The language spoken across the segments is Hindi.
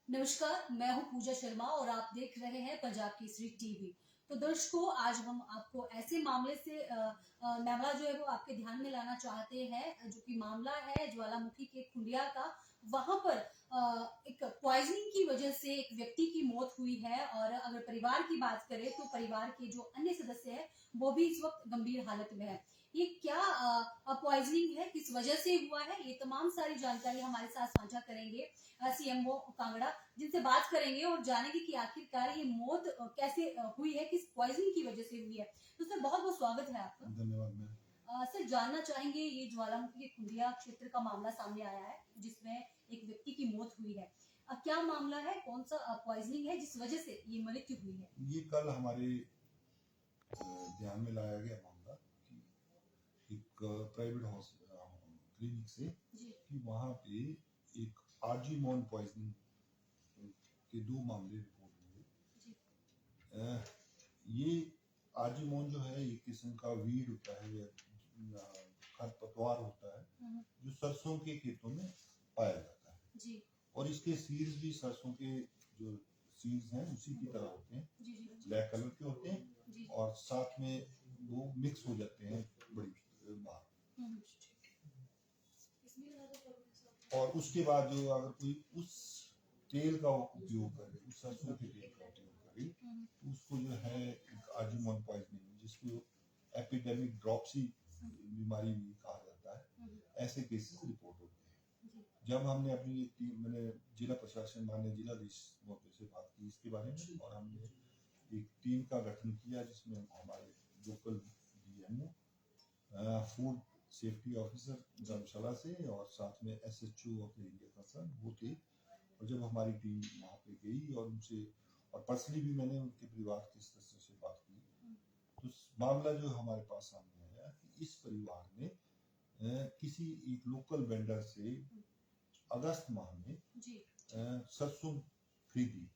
नमस्कार, मैं हूं पूजा शर्मा और आप देख रहे हैं पंजाब केसरी टीवी। तो दर्शकों, आज हम आपको ऐसे मामले से मामला जो है वो आपके ध्यान में लाना चाहते हैं, जो कि मामला है ज्वालामुखी के खुंडिया का। वहां पर एक पॉइजनिंग की वजह से एक व्यक्ति की मौत हुई है और अगर परिवार की बात करें तो परिवार के जो अन्य सदस्य हैं वो भी इस वक्त गंभीर हालत में है। ये क्या पॉइजनिंग है, किस वजह से हुआ है, ये तमाम सारी जानकारी हमारे साथ साझा करेंगे सीएमओ कांगड़ा, जिनसे बात करेंगे और जानेंगे कि आखिरकार ये मौत कैसे हुई है, किस पॉइजनिंग की वजह से हुई है। तो सर, बहुत बहुत स्वागत है आपका। धन्यवाद मैम। सर, जानना चाहेंगे, ये ज्वालामुखी के खुंडिया क्षेत्र का मामला सामने आया है जिसमें एक व्यक्ति की मौत हुई है। क्या मामला है, कौन सा पॉइजनिंग है जिस वजह से ये मृत्यु हुई है? ये कल हमारे ध्यान में लाया गया मामला कि एक प्राइवेट क्लिनिक से कि वहाँ पे एक आर्जीमोन पॉइजनिंग के 2 मामले रिपोर्ट हुए। ये आर्जीमोन जो है एक किस्म का वीड होता है या खरपतवार होता है जो सरसों के खेतों में पाया जाता है जी। और इसके सीड्स भी सरसों के जो सीड्स हैं उसी की तरह होते हैं जी। ब्लैक कलर के होते हैं जी। और साथ में वो मिक्स हो जाते हैं बड़ी बार। और उसके बाद जो अगर कोई उस तेल का उपयोग करे, उस सरसों के तेल का उपयोग करे, तो उसको जो है आर्जीमोन पॉइजनिंग, जिसको एपिडेमिक ड्रॉप्सी बीमारी भी कहा जाता है, ऐसे केसेस रिपोर्ट होते हैं। जब हमने अपनी टीम, मैंने जिला प्रशासन माननीय जिलाधीश महोदय से बात की इसके बारे में और हमने एक टीम का गठन किया जिसमें हमारे local DMO, food safety officer Dharamshala से और साथ में एसएचओ ऑफ एरिया कंसर्न वो थे। और जब हमारी टीम वहाँ पे गई और उनसे और पर्सनली भी मैंने उनके परिवार के सदस्यों से बात की, तो मामला जो हमारे पास सामने आया कि इस परिवार ने किसी एक लोकल वेंडर से अगस्त माह में सरसों खरीदी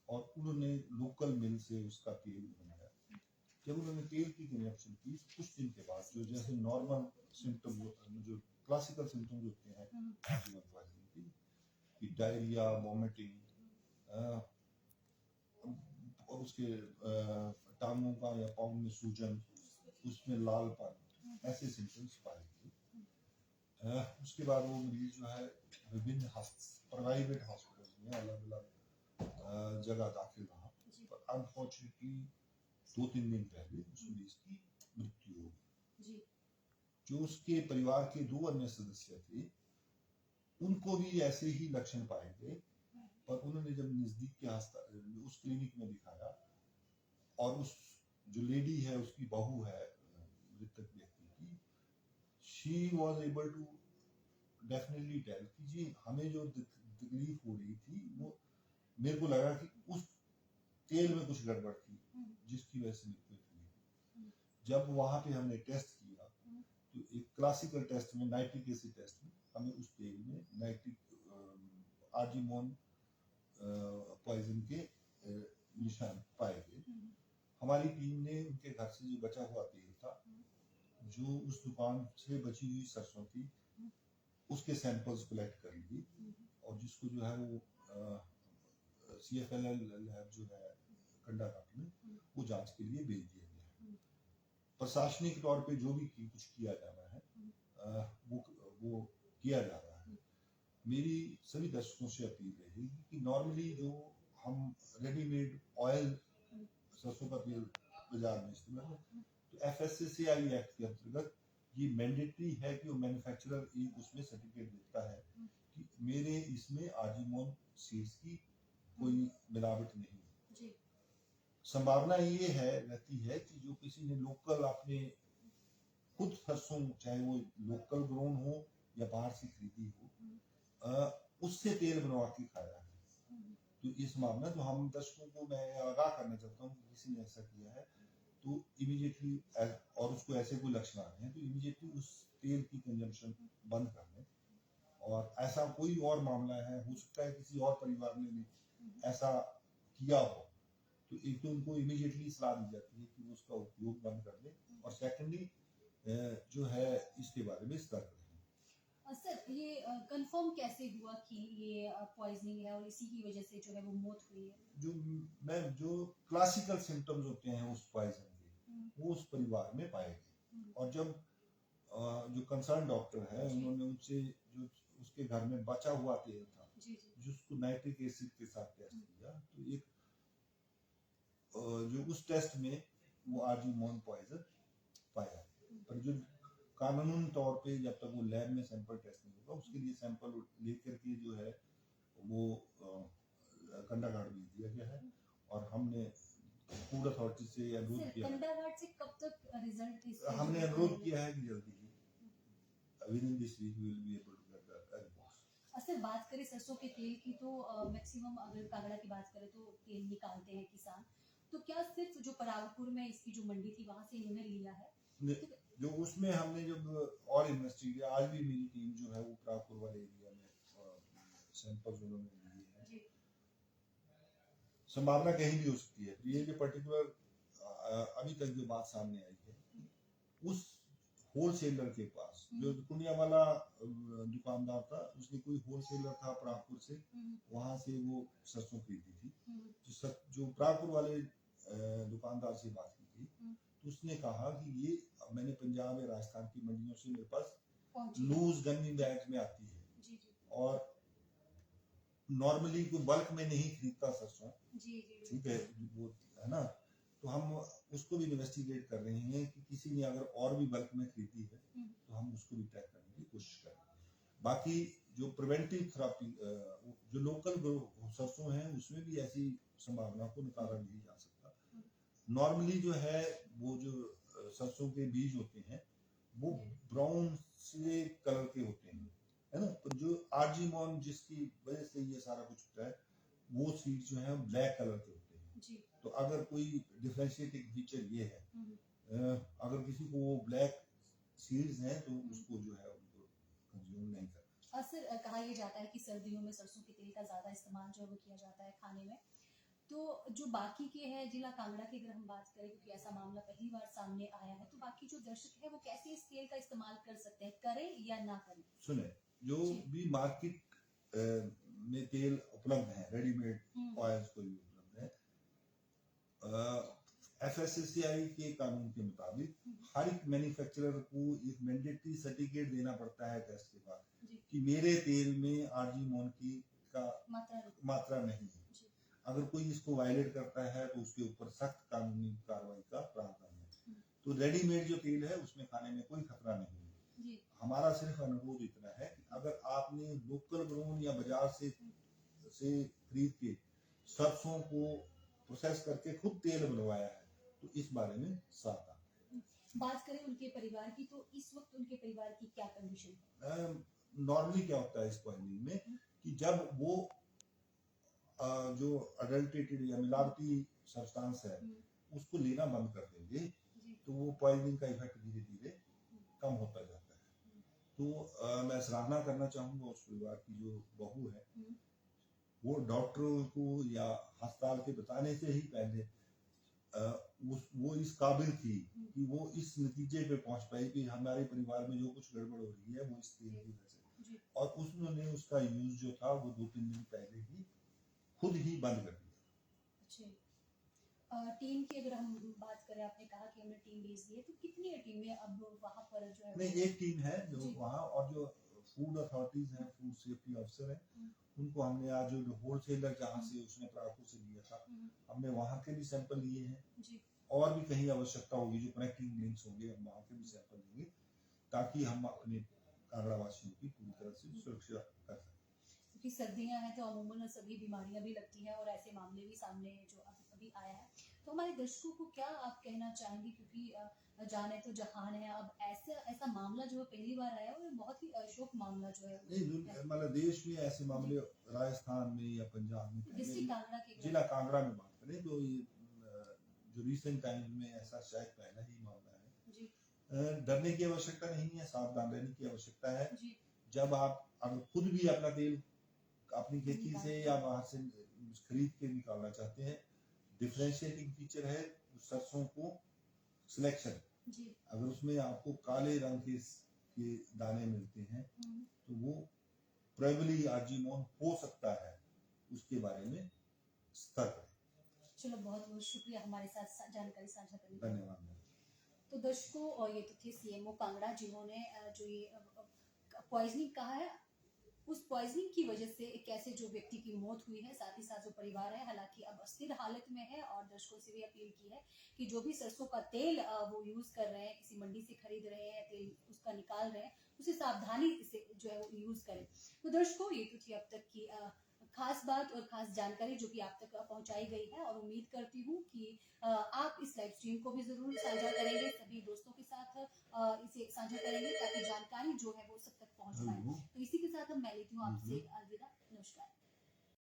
और उन्होंने लोकल मिल से उसका तेल बनाया। जब उन्होंने तेल की कंजप्शन की कुछ दिन के बाद जो जैसे नॉर्मल सिम्टम, जो क्लासिकल सिम्टम्स होते हैं कि डायरिया, वॉमिटिंग और उसके टांगों का या पाँव में सूजन, उसमें लालपन, ऐसे सिम्टम्स पाए गए। उसके बाद वो मरीज जो है विभिन्न प्राइवेट हॉस्पिटल में अलग अलग जगह दाखिल रहा, पर अनफॉर्चुनेटली 2-3 दिन पहले उस मरीज की मृत्यु हो गई। जो उसके परिवार के 2 अन्य सदस्य थे उनको भी ऐसे ही लक्षण पाए गए, पर उन्होंने जब नजदीक के उस क्लिनिक में दिखाया और उस जो लेडी है उसकी बहू है मृतक व्यक्ति की, she was able to definitely tell कि जी हमें जो तकलीफ हो रही थी वो मेरे को लगा कि उस तेल में कुछ गड़बड़ थी जिसकी वजह से मेरे को तकलीफ। जब वहां पे हमने टेस्ट किया तो एक क्लासिकल टेस्ट में, नाइट्रिक एसिड टेस्ट में, हमें उस तेल में नाइट्रिक आर्जीमोन पॉइजन के निशान पाए गए। हमारी टीम ने उनके घर से जो बचा हुआ तेल था, जो उस दुकान से बची हुई सरसों थी, उसके सैंपल्स कलेक्ट कर लिए और जिसको जो है वो CFLL लैब जो है कंडाघाट में, वो जांच के लिए भेज दिया गया है। प्रशासनिक तौर पे जो भी कुछ किया जाना है वो किया जा रहा है। मेरी सभी दर्शकों से अपील रहेगी कि नॉर्मली जो हम रेडीमेड ऑयल सरसों का तेल बाजार में इस्तेमाल, तो FSSAI एक्ट के अंतर्गत ये मैंडेटरी है कि वो मैन्युफैक्चरर एक उसमें सर्टिफिकेट देता है कि मेरे इसमें आर्जीमोन सीड्स की कोई मिलावट नहीं। संभावना ये रहती है कि जो किसी ने लोकल अपने खुद सरसों, चाहे वो लोकल ग्रोन हो या बाहर से खरीदी हो, उससे तेल बनवा के खाया है। तो इस मामला जो हम दर्शकों को मैं आगाह करना चाहता हूँ कि किसी ने ऐसा किया है तो इमीडिएटली, और उसको ऐसे कोई लक्षण आ रहे हैं तो इमीडिएटली उस तेल की कंजम्पशन बंद कर दें। और ऐसा कोई और मामला हो सकता है किसी और परिवार ने भी ऐसा किया हो, तो एक तो उनको इमीडिएटली सलाह दी जाती है कि वो उसका उपयोग बंद कर दें और सेकेंडली जो है इसके बारे में सतर्क रहें। सर ये कंफर्म कैसे हुआ कि ये पॉइजनिंग है और इसी की वजह से जो है वो मौत हुई है? जो क्लासिकल सिम्टम्स होते हैं उस पॉइजन हम्म, के, वो उस परिवार में पाए गए। हम्म, और जब जो कंसर्न डॉक्टर है जी। उन्होंने उनसे जो उसके घर में बचा हुआ तेल था जी जी। जिसको नाइट्रिक एसिड के साथ टेस्ट हम्म, किया, तो एक जो उस टेस्ट में वो आर्जीमोन पॉइजन पाया। पर जो कानूनन तौर पे जब तक वो लैब में सैंपल टेस्ट नहीं होगा उसके लिए सैंपल लेकर के जो है वो कंडाघाट भेज दिया गया है। और हमने फूड अथॉरिटी से अनुरोध सर किया है, कंडाघाट से कब तक रिजल्ट इसके हमने जो अनुरोध आएंगे? किया है कि जल्दी ही within this week we will be able to get the reports. Sir बात करें सरसों के तेल की तो मैक्सिमम अगर कांगड़ा की बात करें तो तेल निकालते हैं किसान, तो क्या सिर्फ जो परागपुर में इसकी जो मंडी थी वहां से इन्होंने लिया है? तो जो उसमें हमने जब और इन्वेस्टिगेट किया, आज भी मेरी टीम जो है वो प्रागपुर वाले एरिया में सैंपल्स उन्होंने लिए हैं। जी। संभावना कहीं भी हो सकती है। ये जो पर्टिकुलर अभी तक जो बात सामने आई है, उस होलसेलर के पास जो कुनिया वाला दुकानदार था, उसने कोई होलसेलर था प्रागपुर से, वहां से वो सरसों खरीदी थी। जो प्रागपुर वाले दुकानदार से बात की थी, तो उसने कहा कि ये मैंने पंजाब या राजस्थान की मंडियों से मेरे पास पहुंची। लूज गन्नी बैग में आती है। जी जी। और नॉर्मली कोई बल्क में नहीं खरीदता सरसों, जी जी। ठीक है, वो है ना। तो हम उसको भी इन्वेस्टिगेट कर रहे हैं कि किसी ने अगर और भी बल्क में खरीदी है तो हम उसको भी ट्रैक करने की कोशिश करें। बाकी जो प्रिवेंटिव थेरेपी जो लोकल सरसों है उसमें भी ऐसी संभावना को निकाला नहीं जा सकता। नॉर्मली जो है वो जो सरसों के बीज होते हैं वो ब्राउन से कलर के होते हैं, है ना। तो जो आर्जीमोन जिसकी वजह से ये सारा कुछ होता है वो सीड जो है ब्लैक कलर के होते हैं। जी। तो अगर कोई डिफरेंशिएटिंग फीचर ये है, अगर किसी को वो ब्लैक सीड्स हैं तो उसको जो है उनको कंज्यूम नहीं करना। सर कहा यह जाता है कि सर्दियों में सरसों के तेल का ज्यादा इस्तेमाल जो है वो किया जाता है खाने में, तो जो बाकी के हैं जिला कांगड़ा की अगर हम बात करें, क्योंकि ऐसा मामला पहली बार सामने आया है, तो बाकी जो दर्शक है वो कैसे इस तेल का इस्तेमाल कर सकते हैं, करें या ना करें? सुने, जो जी। भी मार्केट में तेल उपलब्ध है, रेडीमेड ऑयल्स कोई भी उपलब्ध है, FSSAI के कानून के मुताबिक हर एक मैन्युफैक्चरर को एक मैंडेटरी सर्टिफिकेट देना पड़ता है टेस्ट के बाद जी। कि मेरे तेल में आर्जीमोन की का मात्रा नहीं है। जी। अगर कोई इसको वायलेट करता है तो उसके ऊपर सख्त कानूनी कार्रवाई का प्रावधान है। तो रेडीमेड जो तेल है उसमें खाने में कोई खतरा नहीं है। जी। हमारा सिर्फ अनुरोध इतना है कि अगर आपने लोकल ग्रोन या बाजार से खरीद के सरसों को प्रोसेस करके खुद तेल बनवाया है तो इस बारे में सावधान। बात करें उनके परिवार की, तो इस वक्त उनके परिवार की क्या कंडीशन है? नॉर्मली क्या होता है इस पॉइजनिंग में कि जब वो जो अडल्टेटेड या मिलावटी सब्सटेंस है उसको लेना बंद कर देंगे तो वो पॉइजनिंग का इफेक्ट धीरे धीरे कम होता जाता है। तो मैं सराहना करना चाहूंगा उस परिवार की जो बहू है, वो डॉक्टरों को या अस्पताल के बताने से ही पहले वो इस काबिल थी कि वो इस नतीजे पे पहुंच पाई कि हमारे परिवार में जो कुछ गड़बड़ हो रही है वो इस तेल की वजह से, और उसने उसका यूज जो था वो 2-3 दिन पहले ही खुद ही बंद कर दिया। अच्छा, टीम की अगर हम बात करें, आपने कहा कि हमने टीम भेज दी है, तो कितनी है टीम में अब वहाँ पर जो है? नहीं, एक टीम है जो वहाँ, और जो फूड अथॉरिटीज हैं, फूड सेफ्टी ऑफिसर हैं, उनको हमने आज जो होलसेलर जहाँ से उसने प्रागपुर से लिया था हमने वहाँ के भी सैंपल लिए हैं। और भी कहीं आवश्यकता होगी जो कनेक्टिंग लिंक्स होंगे हम वहाँ के भी सैंपल लेंगे ताकि हम अपने कांगड़ा वासियों की पूरी तरह से सुरक्षा कर सकें। क्योंकि सर्दियां हैं तो अमूमन सभी बीमारियां भी लगती हैं और ऐसे मामले भी सामने जो अभी आया है, तो हमारे दर्शकों को क्या आप कहना चाहेंगे, क्योंकि जाने तो जहान है, अब ऐसा मामला जो पहली बार आया और बहुत ही अशोक मामला जो है नहीं, मतलब देश में ऐसे मामले राजस्थान में या पंजाब में, डिस्ट्रिक्ट कांगड़ा के जिला कांगड़ा में बात करें तो ये जो रिसेंट टाइम में ऐसा शायद पहला ही मामला है। डरने की आवश्यकता नहीं है, सावधान रहने की आवश्यकता है। जब आप अगर खुद भी अपना तेल अपनी खेती से या बाहर से खरीद के निकालना चाहते हैं, डिफरेंशिएटिंग फीचर है सरसों को सिलेक्शन। अगर उसमें आपको काले रंग के ये दाने मिलते हैं, तो वो प्रोबेबली आजीमोन हो सकता है, उसके बारे में सतर्क रहें। चलो, बहुत बहुत शुक्रिया हमारे साथ जानकारी साझा करने के लिए। धन्यवाद। तो दर्शकों, और ये तो थे सीएमओ कांगड़ा, जिन्होंने जो ये पॉइजनिंग कहा है, उस पॉइजनिंग की वजह से कैसे जो व्यक्ति की मौत हुई है, साथ ही साथ जो परिवार है हालांकि अब अस्थिर हालत में है, और दर्शकों से भी अपील की है कि जो भी सरसों का तेल वो यूज कर रहे हैं, किसी मंडी से खरीद रहे हैं, तेल उसका निकाल रहे हैं, उसे सावधानी से जो है वो यूज करें। तो दर्शकों, ये तो थी अब तक की खास बात और खास जानकारी जो कि आप तक पहुंचाई गई है, और उम्मीद करती हूँ कि आप इस लाइव स्ट्रीम को भी जरूर साझा करेंगे, सभी दोस्तों के साथ इसे साझा करेंगे, ताकि जानकारी जो है वो सब तक पहुंच पाए। तो इसी के साथ मैं लेती हूँ आपसे अलविदा। नमस्कार।